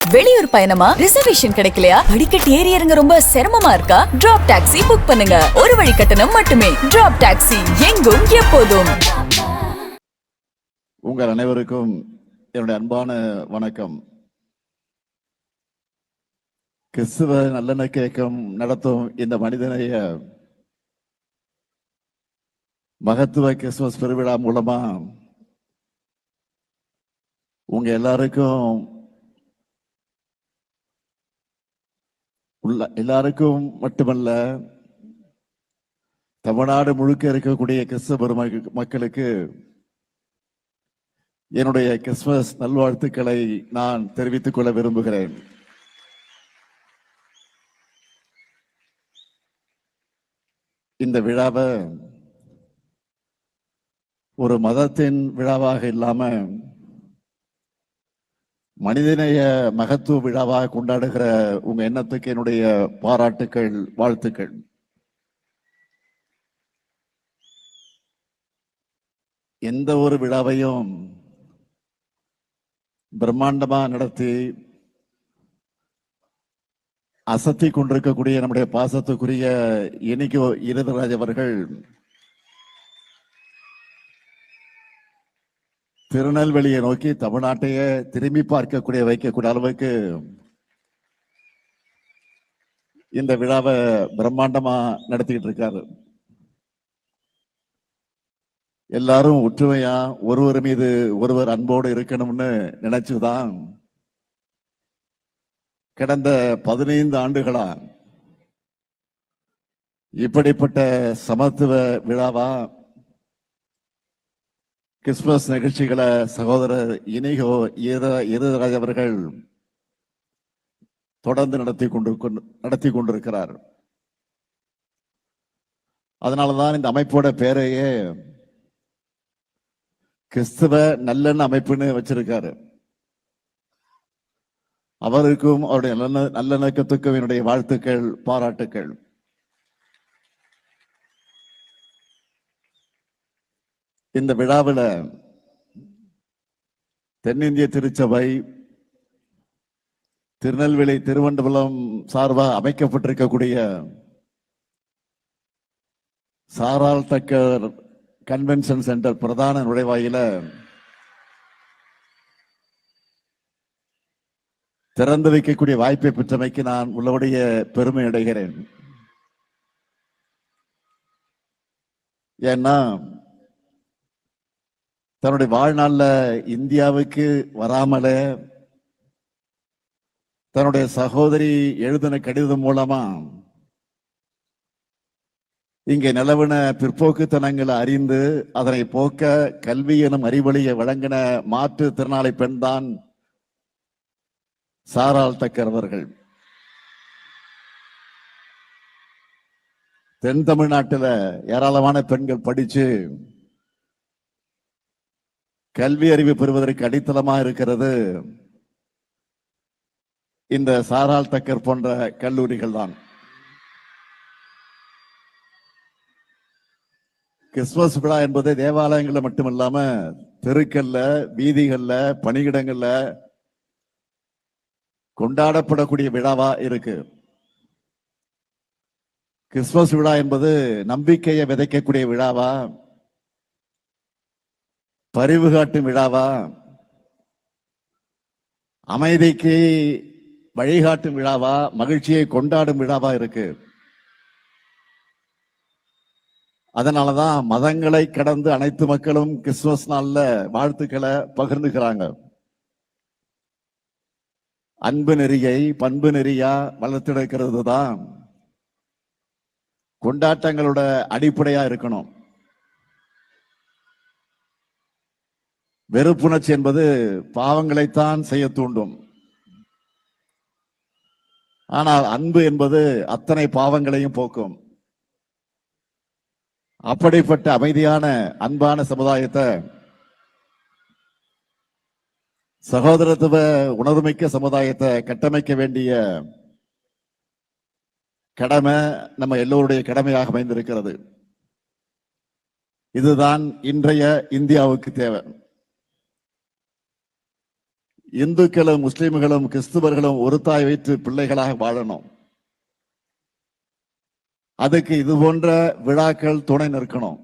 வெளியூர் பயணமா? ரிசர்வேஷன் கிடைக்கலையா? படிக்கட்டு ஏறி இறங்க ரொம்ப சிரமமா இருக்கா? டிராப் டாக்ஸி புக் பண்ணுங்க. ஒரு வழி கட்டணம் மட்டுமே. டிராப் டாக்ஸி, எங்கும் எப்போதும். உங்கள் அனைவருக்கும் என்னுடைய அன்பான வணக்கம். கிறிஸ்துவ நல்லெண்ணெய் இயக்கம் நடத்தும் இந்த மனிதநேய மகத்துவ கிறிஸ்துமஸ் பெருவிழா மூலமா உங்க எல்லாருக்கும் மட்டுமல்ல, தமிழ்நாடு முழுக்க இருக்கக்கூடிய கிறிஸ்தவ மக்களுக்கு என்னுடைய கிறிஸ்துமஸ் நல்வாழ்த்துக்களை நான் தெரிவித்துக் கொள்ள விரும்புகிறேன். இந்த விழாவை ஒரு மதத்தின் விழாவாக இல்லாம மனிதநேய மகத்துவ விழாவாக கொண்டாடுகிற உங்க எண்ணத்துக்கு என்னுடைய பாராட்டுக்கள், வாழ்த்துக்கள். எந்த ஒரு விழாவையும் பிரம்மாண்டமா நடத்தி அசத்தி கொண்டிருக்கக்கூடிய நம்முடைய பாசத்துக்குரிய இனிகோ இருதராஜ் அவர்கள் திருநெல்வேலியை நோக்கி தமிழ்நாட்டையே திரும்பி வைக்கக்கூடிய அளவுக்கு இந்த விழாவை பிரம்மாண்டமா நடத்திக்கிட்டு இருக்காரு. எல்லாரும் ஒற்றுமையா ஒருவர் மீது ஒருவர் அன்போடு இருக்கணும்னு நினைச்சுதான் கடந்த 15 ஆண்டுகளா இப்படிப்பட்ட சமத்துவ விழாவா கிறிஸ்துமஸ் நிகழ்ச்சிகளை சகோதரர் இனிகோ இருதராஜ் அவர்கள் தொடர்ந்து நடத்தி கொண்டிருக்கிறார். அதனாலதான் இந்த அமைப்போட பேரையே கிறிஸ்துவ நல்லெண்ண அமைப்புன்னு வச்சிருக்காரு. அவருக்கும் அவருடைய நல்லெண்ணக்கத்துக்கும் என்னுடைய வாழ்த்துக்கள், பாராட்டுக்கள். இந்த விழாவில் தென்னிந்திய திருச்சபை திருநெல்வேலி திருவனந்தபுரம் சார்பாக அமைக்கப்பட்டிருக்கக்கூடிய சாரால் தக்கர் கன்வென்ஷன் சென்டர் பிரதான நுழைவாயில திறந்து வைக்கக்கூடிய வாய்ப்பை பெற்றமைக்கு நான் உள்ளபடிய பெருமை அடைகிறேன். ஏன்னா தன்னுடைய வாழ்நாள்ல இந்தியாவுக்கு வராமலே தன்னுடைய சகோதரி எழுதின கடிதம் மூலமா இங்கே நிலவின பிற்போக்குத்தனங்களை அறிந்து அதனை போக்க கல்வி எனும் அறிவொளியை வழங்கின மாற்றுத்திறனாளி பெண்தான் சாரால் தக்கர் அவர்கள். தென் தமிழ்நாட்டில் ஏராளமான பெண்கள் படிச்சு கல்வி அறிவு பெறுவதற்கு அடித்தளமா இருக்கிறது இந்த சாரால் தக்கர் போன்ற கல்லூரிகள் தான். கிறிஸ்துமஸ் விழா என்பது தேவாலயங்கள்ல மட்டுமில்லாம தெருக்கல்ல, வீதிகள்ல, பணியிடங்கள்ல கொண்டாடப்படக்கூடிய விழாவா இருக்கு. கிறிஸ்துமஸ் விழா என்பது நம்பிக்கையை விதைக்கக்கூடிய விழாவா, பரிவு காட்டும் விழாவா, அமைதிக்கு வழிகாட்டும் விழாவா, மகிழ்ச்சியை கொண்டாடும் விழாவா இருக்கு. அதனாலதான் மதங்களை கடந்து அனைத்து மக்களும் கிறிஸ்துமஸ் நாள்ல வாழ்த்துக்களை பகிர்ந்துக்கிறாங்க. அன்பு நெறியை பண்பு நெறியா வளர்த்தெடுக்கிறது தான் கொண்டாட்டங்களோட அடிப்படையா இருக்கணும். வெறுப்புணர்ச்சி என்பது பாவங்களைத்தான் செய்ய தூண்டும். ஆனால் அன்பு என்பது அத்தனை பாவங்களையும் போக்கும். அப்படிப்பட்ட அமைதியான அன்பான சமுதாயத்தை, சகோதரத்துவ உணர்வுமிக்க சமுதாயத்தை கட்டமைக்க வேண்டிய கடமை நம்ம எல்லோருடைய கடமையாக அமைந்திருக்கிறது. இதுதான் இன்றைய இந்தியாவுக்கு தேவை. இந்துக்களும் முஸ்லிம்களும் கிறிஸ்துவர்களும் ஒரு தாய் வைத்து பிள்ளைகளாக வாழணும். அதுக்கு இது போன்ற விழாக்கள் துணை நிற்கணும்.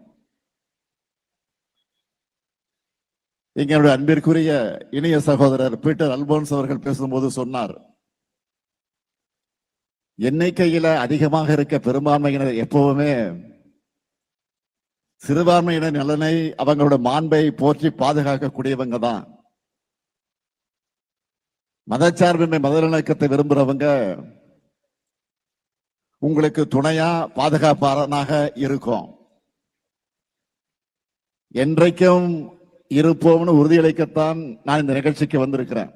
எங்களுடைய அன்பிற்குரிய இனிய சகோதரர் பீட்டர் அல்போன்ஸ் அவர்கள் பேசும்போது சொன்னார், எண்ணிக்கையில அதிகமாக இருக்க பெரும்பான்மையினர் எப்பவுமே சிறுபான்மையினர் நலனை, அவங்களோட மாண்பை போற்றி பாதுகாக்கக்கூடியவங்க தான். மதச்சார்பின்மை மதநலக்கத்தை விரும்புறவங்க உங்களுக்கு துணையா பாதுகாப்பாளனாக இருக்கும். என்றைக்கும் இருப்போம்னு உறுதியளிக்கத்தான் நான் இந்த நிகழ்ச்சிக்கு வந்திருக்கிறேன்.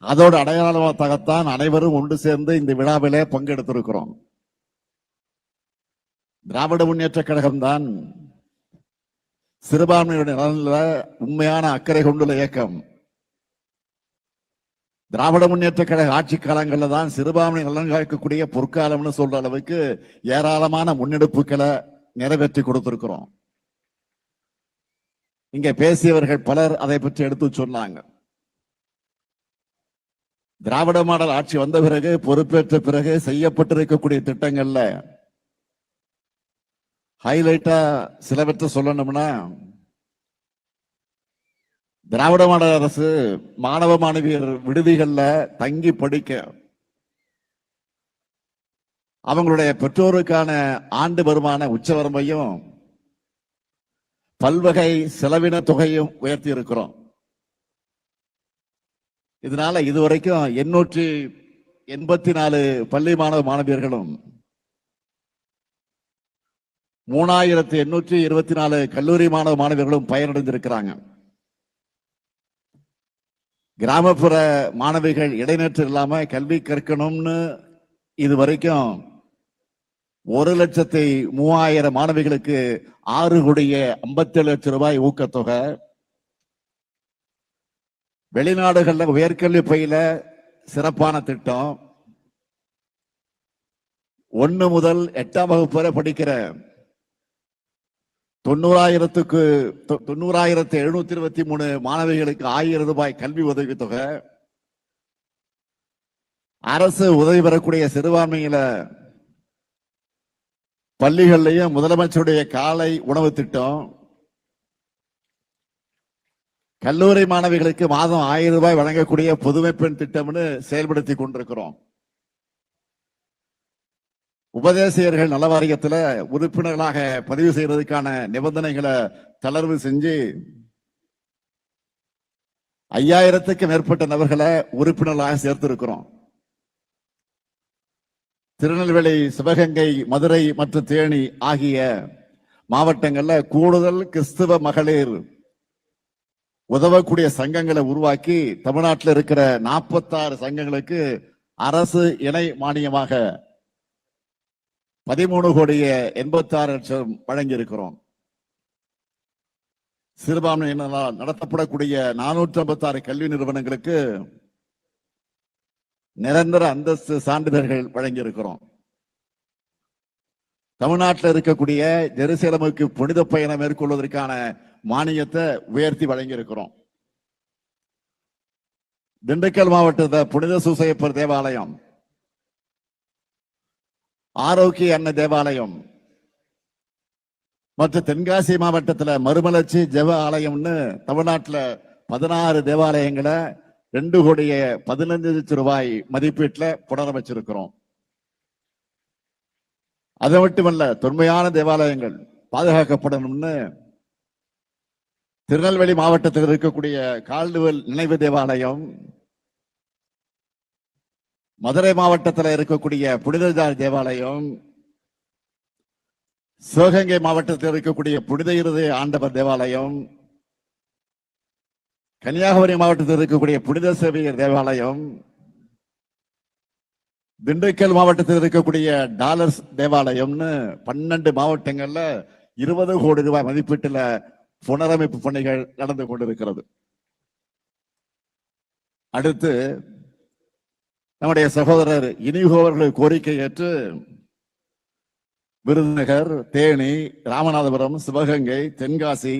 அதோடு அடையாளமாகத்தான் அனைவரும் ஒன்று சேர்ந்து இந்த விழாவிலே பங்கெடுத்திருக்கிறோம். திராவிட முன்னேற்ற கழகம் தான் சிறுபான்மையுடைய நலனில் உண்மையான அக்கறை கொண்டுள்ள இயக்கம். திராவிட முன்னேற்ற கழக ஆட்சி காலங்களில் தான் சிறுபான்மை நலன் காக்கக்கூடிய பொற்காலம்னு சொல்ற அளவுக்கு ஏராளமான முன்னெடுப்புகளை நிறைவேற்றி கொடுத்திருக்கிறோம். இங்க பேசியவர்கள் பலர் அதை பற்றி எடுத்து சொன்னாங்க. திராவிட மாடல் ஆட்சி வந்த பிறகு, பொறுப்பேற்ற பிறகு செய்யப்பட்டிருக்கக்கூடிய திட்டங்கள்ல ஹைலைட்டா சிலவற்றை சொல்லணும்னா, திராவிட மாடல் அரசு மாணவ மாணவியர் விடுதிகள்ல தங்கி படிக்க அவங்களுடைய பெற்றோருக்கான ஆண்டு வருமான உச்சவரம்பையும் பல்வகை செலவின தொகையும் உயர்த்தி இருக்கிறோம். இதனால இதுவரைக்கும் 884 பள்ளி மாணவ மாணவியர்களும் 3824 கல்லூரி மாணவ மாணவியர்களும் பயனடைந்திருக்கிறாங்க. கிராமப்புற மாணவிகள் இடைநிற்று இல்லாம கல்வி கற்கணும்னு இதுவரைக்கும் 1,03,000 மாணவிகளுக்கு 6,57,00,000 ஊக்கத்தொகை, வெளிநாடுகள்ல உயர்கல்வி பயில சிறப்பான திட்டம், 1 முதல் 8ஆம் வகுப்பு வரை படிக்கிற 90,723 மாணவிகளுக்கு 1000 ரூபாய் கல்வி உதவித்தொகை, அரசு உதவி பெறக்கூடிய சிறுபான்மையில பள்ளிகள்லயும் முதலமைச்சருடைய காலை உணவு திட்டம், கல்லூரி மாணவிகளுக்கு மாதம் 1000 ரூபாய் வழங்கக்கூடிய புதுமை பெண் திட்டம்னு செயல்படுத்தி கொண்டிருக்கிறோம். உபதேசியர்கள் நல வாரியத்துல உறுப்பினர்களாக பதிவு செய்வதற்கான நிபந்தனைகளை தளர்வு செஞ்சு 5000க்கு மேற்பட்ட நபர்களை உறுப்பினர்களாக சேர்த்திருக்கிறோம். திருநெல்வேலி, சிவகங்கை, மதுரை மற்றும் தேனி ஆகிய மாவட்டங்கள்ல கூடுதல் கிறிஸ்தவ மகளிர் உதவக்கூடிய சங்கங்களை உருவாக்கி தமிழ்நாட்டில் இருக்கிற 46 சங்கங்களுக்கு அரசு இணை மானியமாக 13,86,00,000 வழங்கி இருக்கிறோம். சிறுபான்மையினரால் நடத்தப்படக்கூடிய 456 கல்வி நிறுவனங்களுக்கு நிரந்தர அந்தஸ்து சான்றிதழ்கள் வழங்கி இருக்கிறோம். தமிழ்நாட்டில் இருக்கக்கூடிய ஜெருசலேமுக்கு புனித பயணம் மேற்கொள்வதற்கான மானியத்தை உயர்த்தி வழங்கி இருக்கிறோம். திண்டுக்கல் மாவட்டத்தில் புனித சூசையப்பர் தேவாலயம், ஆரோக்கிய அன்ன தேவாலயம் மற்றும் தென்காசி மாவட்டத்தில் மறுமலர்ச்சி ஜெப ஆலயம்னு தமிழ்நாட்டில் 16 தேவாலயங்களை 2,15,00,000 ரூபாய் மதிப்பீட்டில் புனரமைச்சிருக்கிறோம். அது மட்டுமல்ல, தொன்மையான தேவாலயங்கள் பாதுகாக்கப்படணும்னு திருநெல்வேலி மாவட்டத்தில் இருக்கக்கூடிய கால்டுவெல் நினைவு தேவாலயம், மதுரை மாவட்டத்தில் இருக்கக்கூடிய புனித ஜார்ஜ் தேவாலயம், சிவகங்கை மாவட்டத்தில் இருக்கக்கூடிய புனித இருதய ஆண்டவர் தேவாலயம், கன்னியாகுமரி மாவட்டத்தில் இருக்கக்கூடிய புனித சேவியர் தேவாலயம், திண்டுக்கல் மாவட்டத்தில் இருக்கக்கூடிய டாலர்ஸ் தேவாலயம்னு 12 மாவட்டங்கள்ல 20 கோடி ரூபாய் மதிப்பீட்டில் புனரமைப்பு பணிகள் நடந்து கொண்டிருக்கிறது. அடுத்து நம்முடைய சகோதரர் இனிகோ அவர்கள் கோரிக்கை ஏற்று விருதுநகர், தேனி, ராமநாதபுரம், சிவகங்கை, தென்காசி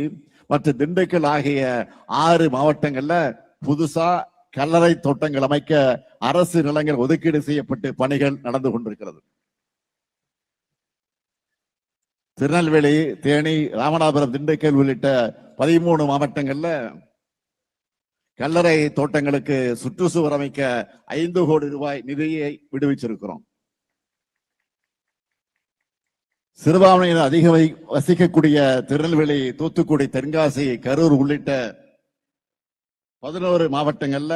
மற்றும் திண்டுக்கல் ஆகிய 6 மாவட்டங்கள்ல புதுசா கல்லறை தோட்டங்கள் அமைக்க அரசு நிலங்கள் ஒதுக்கீடு செய்யப்பட்டு பணிகள் நடந்து கொண்டிருக்கிறது. திருநெல்வேலி, தேனி, ராமநாதபுரம், திண்டுக்கல் உள்ளிட்ட 13 மாவட்டங்கள்ல கல்லறை தோட்டங்களுக்கு சுற்றுச்சுவர் அமைக்க 5 கோடி ரூபாய் நிதியை விடுவிச்சிருக்கிறோம். சிறுபான்மையினர் அதிக வசிக்கக்கூடிய திருநெல்வேலி, தூத்துக்குடி, தென்காசி, கரூர் உள்ளிட்ட 11 மாவட்டங்கள்ல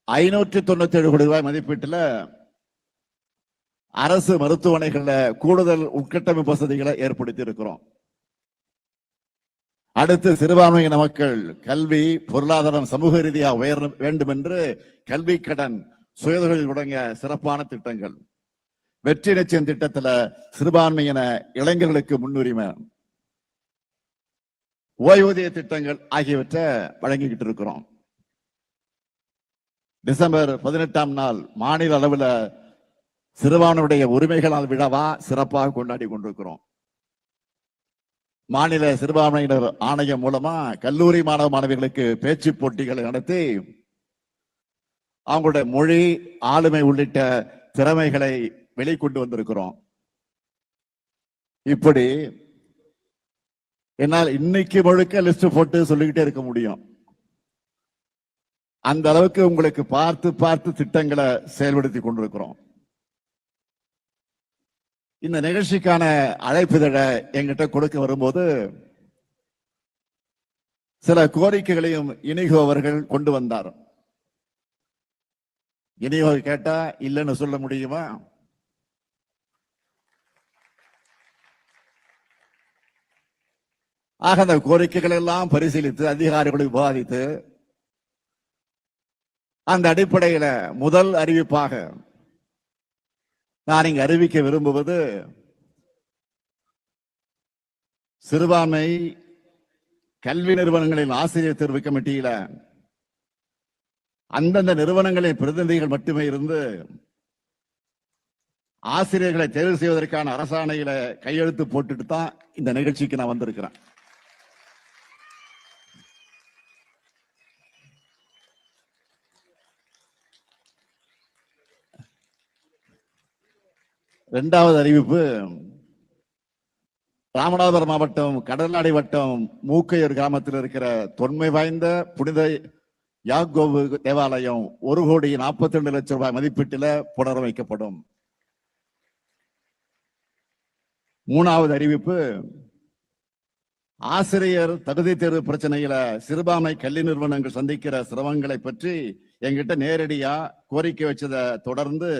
597 கோடி ரூபாய் மதிப்பீட்டுல அரசு மருத்துவமனைகள்ல கூடுதல் உட்கட்டமைப்பு வசதிகளை ஏற்படுத்தி இருக்கிறோம். அடுத்து சிறுபான்மையின மக்கள் கல்வி, பொருளாதாரம், சமூக ரீதியாக உயர வேண்டும் என்று கல்வி கடன், சுயதொழில் தொடங்க சிறப்பான திட்டங்கள். வெற்றி நிச்சயம் திட்டத்துல சிறுபான்மையின இளைஞர்களுக்கு முன்னுரிமை, ஓய்வூதிய திட்டங்கள் ஆகியவற்றை வழங்கிக்கிட்டு இருக்கிறோம். டிசம்பர் 18ஆம் நாள் மாநில அளவில் சிறுபான்மையுடைய உரிமைகளால் விழாவா சிறப்பாக கொண்டாடி கொண்டிருக்கிறோம். மாநில சிறுபான்மையினர் ஆணையம் மூலமா கல்லூரி மாணவ மாணவிகளுக்கு பேச்சு போட்டிகளை நடத்தி அவங்களுடைய மொழி, ஆளுமை உள்ளிட்ட திறமைகளை வெளிக்கொண்டு வந்திருக்கிறோம். இப்படி என்னால் இன்னைக்கு முழுக்க லிஸ்ட் போட்டு சொல்லிக்கிட்டே இருக்க முடியும். அந்த அளவுக்கு உங்களுக்கு பார்த்து பார்த்து திட்டங்களை செயல்படுத்தி கொண்டிருக்கிறோம். இந்த நிகழ்ச்சிக்கான அழைப்பிதழை எங்கிட்ட கொடுக்க வரும்போது சில கோரிக்கைகளையும் இனிகோ அவர்கள் கொண்டு வந்தார். இனிகோ கேட்டா இல்லைன்னு சொல்ல முடியுமா? ஆக அந்த கோரிக்கைகள் எல்லாம் பரிசீலித்து அதிகாரிகளை விவாதித்து அந்த அடிப்படையில முதல் அறிவிப்பாக நான் இங்கு அறிவிக்க விரும்புவது, சிறுபான்மை கல்வி நிறுவனங்களின் ஆசிரியர் தேர்வு கமிட்டியில அந்தந்த நிறுவனங்களின் பிரதிநிதிகள் மட்டுமே இருந்து ஆசிரியர்களை தேர்வு செய்வதற்கான அரசாணையில கையெழுத்து போட்டுட்டு தான் இந்த நிகழ்ச்சிக்கு நான் வந்திருக்கிறேன். இரண்டாவது அறிவிப்பு, ராமநாதபுரம் மாவட்டம் கடலாடி வட்டம் மூக்கையூர் கிராமத்தில் இருக்கிற தொன்மை வாய்ந்த புனித யாக்கோபு தேவாலயம் 1,42,00,000 ரூபாய் மதிப்பீட்டில் புனரமைக்கப்படும். மூணாவது அறிவிப்பு, ஆசிரியர் தகுதி தேர்வு பிரச்சனையில சிறுபான்மை கல்வி நிறுவனங்கள் சந்திக்கிற சிரமங்களை பற்றி என்கிட்ட நேரடியா கோரிக்கை வச்சதை தொடர்ந்து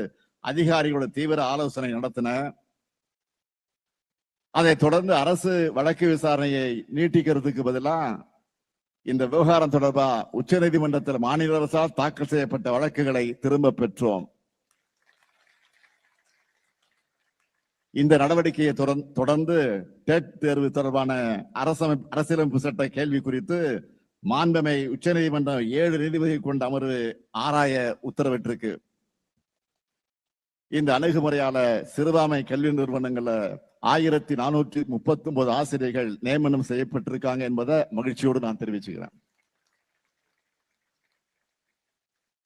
அதிகாரிகளோட தீவிர ஆலோசனை நடத்தின. அதை தொடர்ந்து அரசு வழக்கு விசாரணையை நீட்டிக்கிறதுக்கு பதிலா இந்த விவகாரம் தொடர்பா உச்ச நீதிமன்றத்தில் மாநில அரசால் தாக்கல் செய்யப்பட்ட வழக்குகளை திரும்ப பெற்றோம். இந்த நடவடிக்கையை தொடர்ந்து டெட் தேர்வு தொடர்பான அரசியலமைப்பு சட்ட கேள்வி குறித்து மாண்புமை உச்ச நீதிமன்றம் 7 நீதிபதிகள் கொண்ட அமர்வு ஆராய உத்தரவிட்டிருக்கு. இந்த அணுகுமுறையால சிறுபான்மை கல்வி நிறுவனங்கள்ல 1439 ஆசிரியர்கள் நியமனம் செய்யப்பட்டிருக்காங்க என்பதை மகிழ்ச்சியோடு நான் தெரிவிச்சுக்கிறேன்.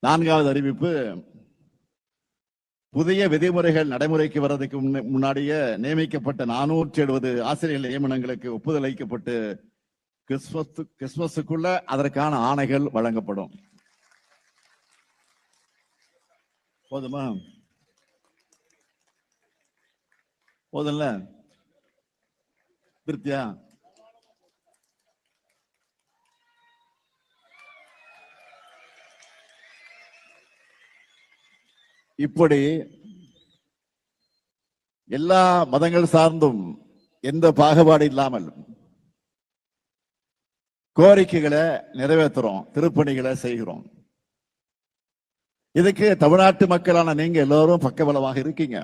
நான்காவது அறிவிப்பு, புதிய விதிமுறைகள் நடைமுறைக்கு வர்றதுக்கு முன்னாடியே நியமிக்கப்பட்ட 470 ஆசிரியர்கள் நியமனங்களுக்கு ஒப்புதல் அளிக்கப்பட்டு கிறிஸ்துமஸுக்குள்ள அதற்கான ஆணைகள் வழங்கப்படும். போதுமா? போதும்ல? திருப்தியா? இப்படி எல்லா மதங்கள் சார்ந்தும் எந்த பாகுபாடு இல்லாமல் கோரிக்கைகளை நிறைவேற்றுறோம், திருப்பணிகளை செய்கிறோம். இதுக்கு தமிழ்நாட்டு மக்களான நீங்க எல்லோரும் பக்கபலமாக இருக்கீங்க.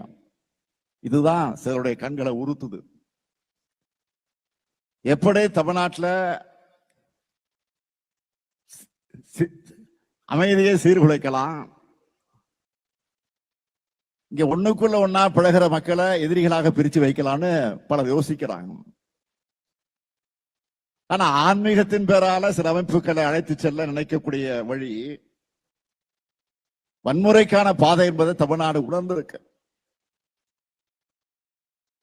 இதுதான் சிலருடைய கண்களை உறுத்துது. எப்படி தமிழ்நாட்டில் அமைதியை சீர்குலைக்கலாம், இங்க ஒண்ணுக்குள்ள ஒன்னா பழகிற மக்களை எதிரிகளாக பிரிச்சு வைக்கலாம்னு பலர் யோசிக்கிறாங்க. ஆனா ஆன்மீகத்தின் பேரால சில அமைப்புகளை அழைத்து செல்ல நினைக்கக்கூடிய வழி வன்முறைக்கான பாதை என்பதை தமிழ்நாடு உணர்ந்திருக்கு.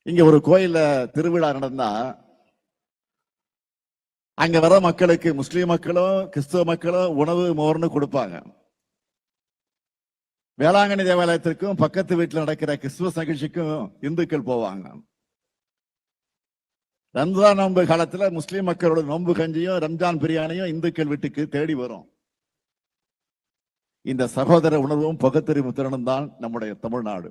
இங்க ஒரு கோயில்ல திருவிழா நடந்தா அங்க வர மக்களுக்கு முஸ்லிம் மக்களும் கிறிஸ்துவ மக்களும் உணவு மோர்னு கொடுப்பாங்க. வேளாங்கண்ணி தேவாலயத்திற்கும் பக்கத்து வீட்டில் நடக்கிற கிறிஸ்துவ நிகழ்ச்சிக்கும் இந்துக்கள் போவாங்க. ரம்ஜான் நோன்பு காலத்துல முஸ்லிம் மக்களோட நோன்பு கஞ்சியும் ரம்ஜான் பிரியாணியும் இந்துக்கள் வீட்டுக்கு தேடி வரும். இந்த சகோதர உணர்வும் பகுத்தறிவு திறனும் தான் நம்முடைய தமிழ்நாடு.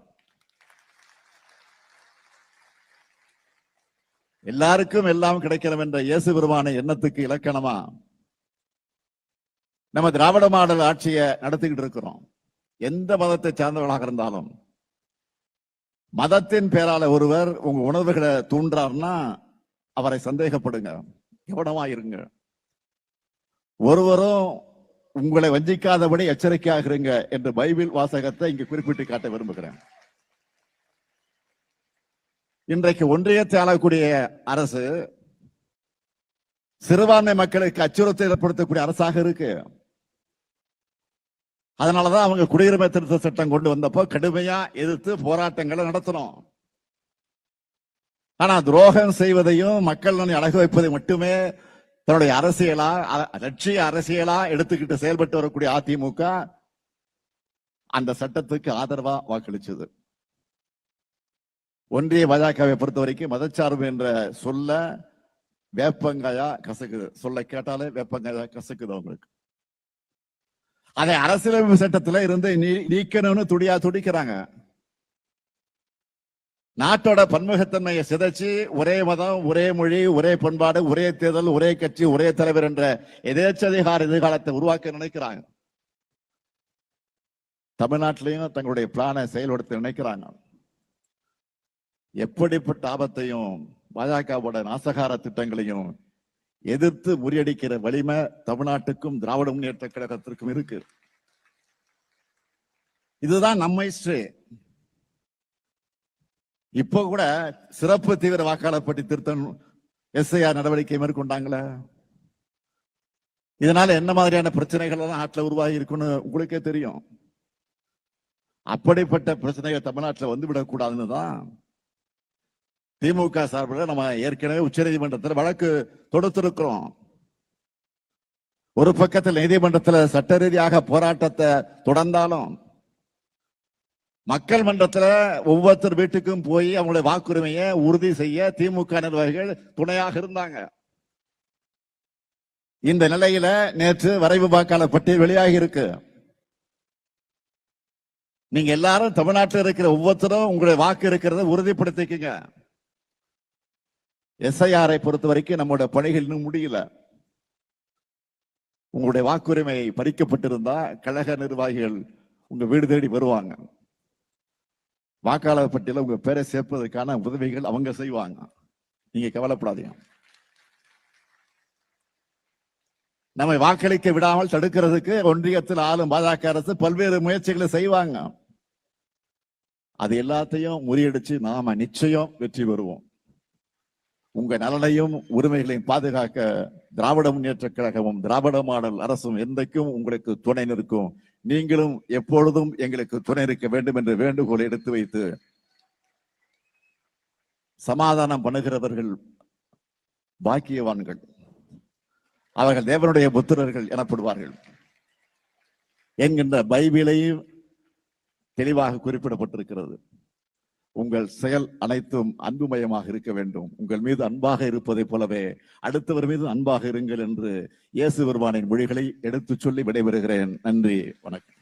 எல்லாருக்கும் எல்லாம் கிடைக்கணும் என்ற இயேசு பெருமான எண்ணத்துக்கு இலக்கணமா நம்ம திராவிட மாடல் ஆட்சியை நடத்திக்கிட்டு இருக்கிறோம். எந்த மதத்தை சார்ந்தவர்களாக இருந்தாலும் மதத்தின் பேரால ஒருவர் உங்க உணர்வுகளை தூண்டார்னா அவரை சந்தேகப்படுங்க, கவனமா இருங்க. ஒருவரும் உங்களை வஞ்சிக்காதபடி எச்சரிக்கையாக இருங்க என்ற பைபிள் வாசகத்தை இங்கு குறிப்பிட்டு காட்ட விரும்புகிறேன். இன்றைக்கு ஒன்றியத்தை ஆளக்கூடிய அரசு சிறுபான்மை மக்களுக்கு அச்சுறுத்தல் ஏற்படுத்தக்கூடிய அரசாக இருக்கு. அதனாலதான் அவங்க குடியுரிமை திருத்த சட்டம் கொண்டு வந்தப்போ கடுமையா எதிர்த்து போராட்டங்களை நடத்தணும். ஆனா துரோகம் செய்வதையும் மக்கள் அழக வைப்பதை மட்டுமே தன்னுடைய அரசியலா லட்சிய அரசியலா எடுத்துக்கிட்டு செயல்பட்டு வரக்கூடிய அதிமுக அந்த சட்டத்துக்கு ஆதரவா வாக்களிச்சது. ஒன்றிய பாஜகவை பொறுத்த வரைக்கும் மதச்சார்பு என்ற சொல்ல வேப்பங்காயா கசக்குது. சொல்ல கேட்டாலே வேப்பங்காயா கசக்குது அவங்களுக்கு. அதை அரசியலமைப்பு சட்டத்துல இருந்து நீக்கணும்னு துடிக்கிறாங்க. நாட்டோட பன்முகத்தன்மையை சிதைச்சு ஒரே மதம், ஒரே மொழி, ஒரே பண்பாடு, ஒரே தேர்தல், ஒரே கட்சி, ஒரே தலைவர் என்ற எதேச்சதிகார எதிர்காலத்தை உருவாக்க நினைக்கிறாங்க. தமிழ்நாட்டிலையும் தங்களுடைய பிளானை செயல்படுத்த நினைக்கிறாங்க. எப்படிப்பட்ட ஆபத்தையும் பாஜகவோட நாசகார திட்டங்களையும் எதிர்த்து முறியடிக்கிற வலிமை தமிழ்நாட்டுக்கும் திராவிட முன்னேற்ற கழகத்திற்கும் இருக்கு. இதுதான் நம்ம ஹிஸ்டரி. இப்போ கூட சிறப்பு தீவிர வாக்காளர் பட்டி திருத்தம் எஸ்ஐஆர் நடவடிக்கை மேற்கொண்டாங்களே. இதனால என்ன மாதிரியான பிரச்சனைகள் எல்லாம் நாட்டில் உருவாகி இருக்குன்னு உங்களுக்கே தெரியும். அப்படிப்பட்ட பிரச்சனைகள் தமிழ்நாட்டில் வந்துவிடக் கூடாதுன்னு தான் திமுக சார்பில் நம்ம ஏற்கனவே உச்சநீதிமன்றத்தில் வழக்கு தொடுத்திருக்கிறோம். ஒரு பக்கத்தில் நீதிமன்றத்தில் சட்ட ரீதியாக போராட்டத்தை தொடர்ந்தாலும் மக்கள் மன்றத்தில் ஒவ்வொருத்தர் வீட்டுக்கும் போய் அவங்களுடைய வாக்குரிமையை உறுதி செய்ய திமுக நிர்வாகிகள் துணையாக இருந்தாங்க. இந்த நிலையில நேற்று வரைவு வாக்காளர் பட்டியல் வெளியாகி இருக்கு. நீங்க எல்லாரும் தமிழ்நாட்டில் இருக்கிற ஒவ்வொருத்தரும் உங்களுடைய வாக்கு இருக்கிறத உறுதிப்படுத்திக்கங்க. எஸ்ஐஆரை பொறுத்த வரைக்கும் நம்முடைய பணிகள் இன்னும் முடியல. உங்களுடைய வாக்குரிமை பறிக்கப்பட்டிருந்தா கழக நிர்வாகிகள் உங்க வீடு தேடி வருவாங்க. வாக்காளர் பட்டியல உங்க பேரை சேர்ப்பதற்கான உதவிகள் அவங்க செய்வாங்க. நீங்க கவலைப்படாதீங்க. நம்மை வாக்களிக்க விடாமல் தடுக்கிறதுக்கு ஒன்றியத்தில் ஆளும் பாஜக அரசு பல்வேறு முயற்சிகளை செய்வாங்க. அது எல்லாத்தையும் முறியடிச்சு நாம நிச்சயம் வெற்றி பெறுவோம். உங்க நலனையும் உரிமைகளையும் பாதுகாக்க திராவிட முன்னேற்ற கழகமும் திராவிட மாடல் அரசும் என்றைக்கும் உங்களுக்கு துணை நிற்கும். நீங்களும் எப்பொழுதும் எங்களுக்கு துணை இருக்க வேண்டும் என்ற வேண்டுகோளை எடுத்து வைத்து சமாதானம் பண்ணுகிறவர்கள் பாக்கியவான்கள், அவர்கள் தேவனுடைய புத்திரர்கள் எனப்படுவார்கள் என்கின்ற பைபிளையும் தெளிவாக குறிப்பிடப்பட்டிருக்கிறது. உங்கள் செயல் அனைத்தும் அன்புமயமாக இருக்க வேண்டும். உங்கள் மீது அன்பாக இருப்பதை போலவே அடுத்தவர் மீது அன்பாக இருங்கள் என்று இயேசு பெருமானின் மொழிகளை எடுத்துச் சொல்லி விடைபெறுகிறேன். நன்றி, வணக்கம்.